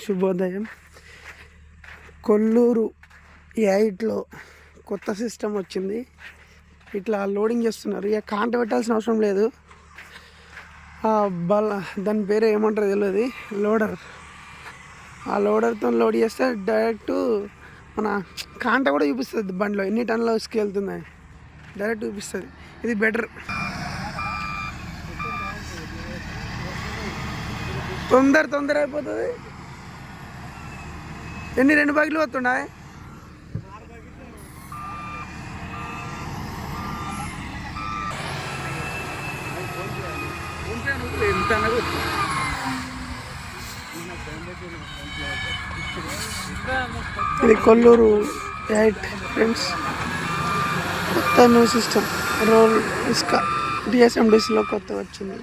శుభోదయం. కొల్లూరు 8లో కొత్త సిస్టమ్ వచ్చింది. ఇట్లా లోడింగ్ చేస్తున్నారు. ఇక కాంట పెట్టాల్సిన అవసరం లేదు. దాని పేరు ఏమంటారో తెలియదు, లోడర్. ఆ లోడర్తో లోడ్ చేస్తే డైరెక్ట్ మన కాంట కూడా చూపిస్తుంది. బండిలో ఎన్ని టన్నుల ఇసుక వెళ్తుంది డైరెక్ట్ చూపిస్తుంది. ఇది బెటర్, తొందర అయిపోతుంది. ఎన్ని 2 బ్యాగులు వస్తుండే ఇది కొల్లూరు 8 ఫ్రెండ్స్. కొత్త న్యూ సిస్టమ్ రోల్ ఇసుక డిఎస్ఎండిసిలో కొత్త వచ్చింది.